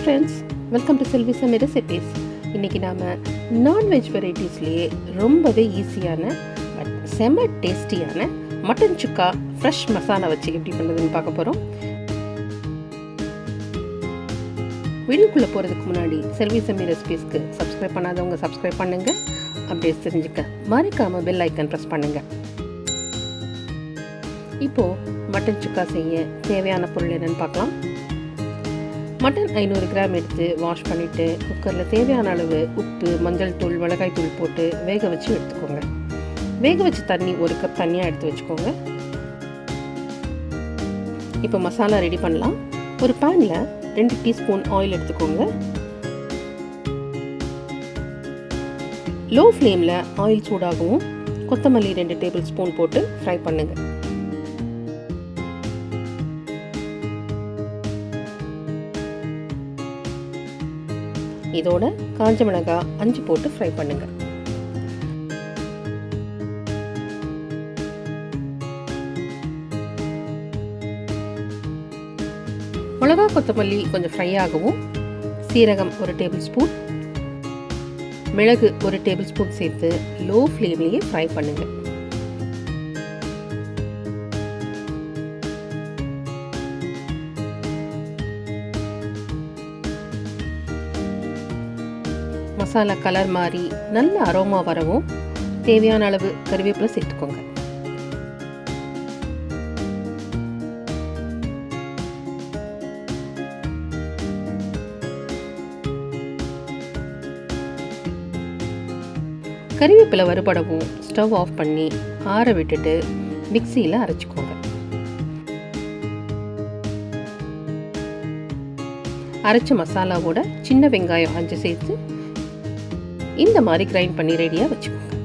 Friends, welcome to செல்வி சமையல் recipes. இன்றைக்கி நாம் நான்வெஜ் வெரைட்டிஸ்லேயே ரொம்பவே ஈஸியான பட் செம்ம டேஸ்டியான மட்டன் சுக்கா ஃப்ரெஷ் மசாலா வச்சு எப்படி பண்ணுறதுன்னு பார்க்க போகிறோம். வீடியோக்குள்ளே போகிறதுக்கு முன்னாடி செல்வி சமையல் ரெசிபீஸ்க்கு சப்ஸ்கிரைப் பண்ணாதவங்க சப்ஸ்கிரைப் பண்ணுங்கள். அப்படியே தெரிஞ்சுக்க மறக்காமல் பெல் ஐக்கன் ப்ரெஸ் பண்ணுங்கள். இப்போது மட்டன் சுக்கா செய்ய தேவையான பொருள் என்னென்னு பார்க்கலாம். மட்டன் 500 கிராம் எடுத்து வாஷ் பண்ணிவிட்டு குக்கரில் தேவையான அளவு உப்பு, மஞ்சள் தூள், மிளகாய் தூள் போட்டு வேக வச்சு எடுத்துக்கோங்க. வேக வச்ச தண்ணி 1 கப் தண்ணியாக எடுத்து வச்சுக்கோங்க. இப்போ மசாலா ரெடி பண்ணலாம். ஒரு பேனில் 2 டீஸ்பூன் ஆயில் எடுத்துக்கோங்க. லோ ஃப்ளேமில் ஆயில் சூடாகவும் கொத்தமல்லி 2 டேபிள் ஸ்பூன் போட்டு ஃப்ரை பண்ணுங்கள். இதோட காஞ்ச மிளகாய் 5 போட்டு ஃப்ரை பண்ணுங்க. மிளகாய் கொத்தமல்லி கொஞ்சம் ஃப்ரை ஆகவும் சீரகம் 1 டேபிள் ஸ்பூன், மிளகு 1 டேபிள் ஸ்பூன் சேர்த்து லோ ஃப்ளேம்லேயே ஃப்ரை பண்ணுங்க. மசாலா கலர் மாறி நல்ல அரோமா வரவும் தேவையான அளவு கறிவேப்பிலை சேர்த்துக்கோங்க. கறிவேப்பிலை வறுபடவும் ஸ்டவ் ஆஃப் பண்ணி ஆற விட்டுட்டு மிக்சியில் அரைச்சிக்கோங்க. அரைச்ச மசாலாவோட சின்ன வெங்காயம் 5 சேர்த்து இந்த மாதிரி கிரைண்ட் பண்ணி ரெடியாக வச்சுக்கோங்க.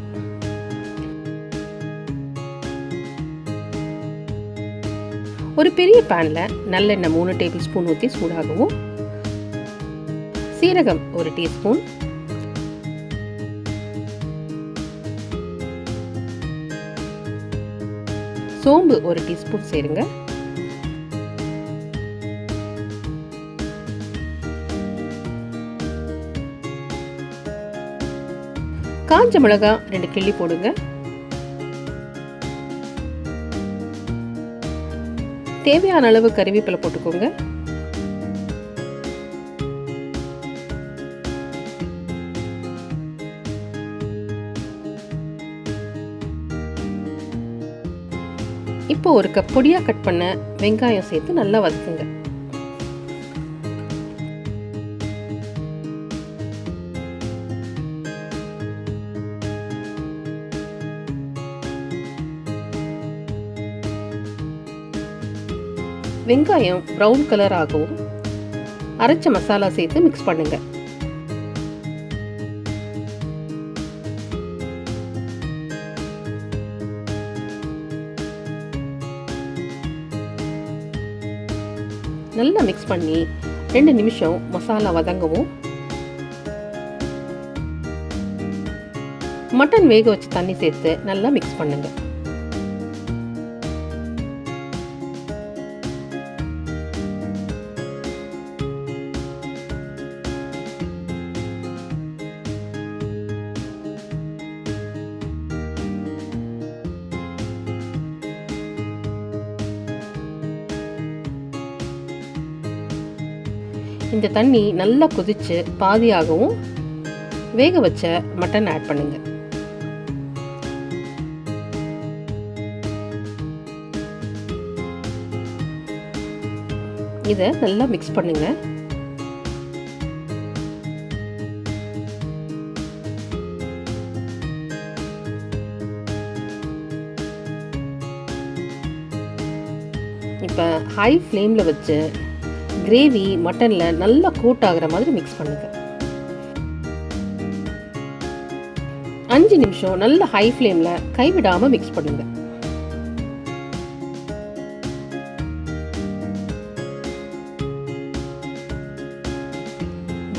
ஒரு பெரிய பேனில் நல்லெண்ணெய் 3 டேபிள் ஸ்பூன் ஊற்றி சூடாகவும் சீரகம் 1 டீஸ்பூன், சோம்பு 1 டீஸ்பூன் சேருங்க. காஞ்ச மிளகாய் 2 கிள்ளி போடுங்க. தேவையான அளவு கறிவேப்பிலை போட்டுக்கோங்க. இப்போ 1 கப் பொடியாக கட் பண்ண வெங்காயம் சேர்த்து நல்லா வதக்குங்க. வெங்காயம் ப்ரௌன் கலர் ஆகவும் அரைச்ச மசாலா சேர்த்து மிக்ஸ் பண்ணுங்க. நல்லா மிக்ஸ் பண்ணி 2 நிமிஷம் மசாலா வதங்கவும் மட்டன் வேக வச்சு தண்ணி சேர்த்து நல்லா மிக்ஸ் பண்ணுங்க. இந்த தண்ணி நல்லா கொதிச்சு பாதியாகவும் வேக வச்ச மட்டன் ஆட் பண்ணுங்க. இதை நல்லா மிக்ஸ் பண்ணுங்க. இப்போ ஹை ஃப்ளேமில் வச்சு கிரேவி மட்டனில் நல்லா கோட் ஆகிற மாதிரி மிக்ஸ் பண்ணுங்க. 5 நிமிஷம் நல்ல ஹை ஃப்ளேமில் கைவிடாமல் மிக்ஸ் பண்ணுங்க.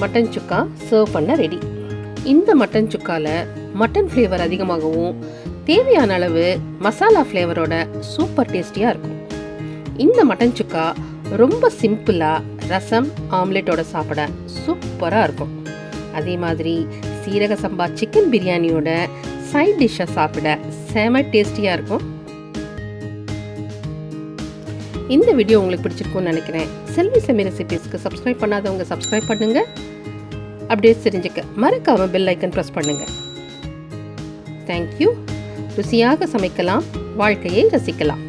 மட்டன் சுக்கா சர்வ் பண்ண ரெடி. இந்த மட்டன் சுக்காவில் மட்டன் ஃப்ளேவர் அதிகமாகவும் தேவையான அளவு மசாலா ஃப்ளேவரோட சூப்பர் டேஸ்டியாக இருக்கும். இந்த மட்டன் சுக்கா ரொம்ப சிம்பிளாக ரசம் ஆம்லெட்டோட சாப்பிட சூப்பராக இருக்கும். அதே மாதிரி சீரக சம்பா சிக்கன் பிரியாணியோட சைட் டிஷ்ஷை சாப்பிட செம டேஸ்டியாக இருக்கும். இந்த வீடியோ உங்களுக்கு பிடிச்சிருக்கும்னு நினைக்கிறேன். செல்வி செமி ரெசிபீஸ்க்கு சப்ஸ்கிரைப் பண்ணாதவங்க சப்ஸ்கிரைப் பண்ணுங்கள். அப்டேட்ஸ் தெரிஞ்சுக்க மறக்காமல் பெல் ஐக்கன் ப்ரெஸ் பண்ணுங்கள். தேங்க்யூ. ருசியாக சமைக்கலாம், வாழ்க்கையை ரசிக்கலாம்.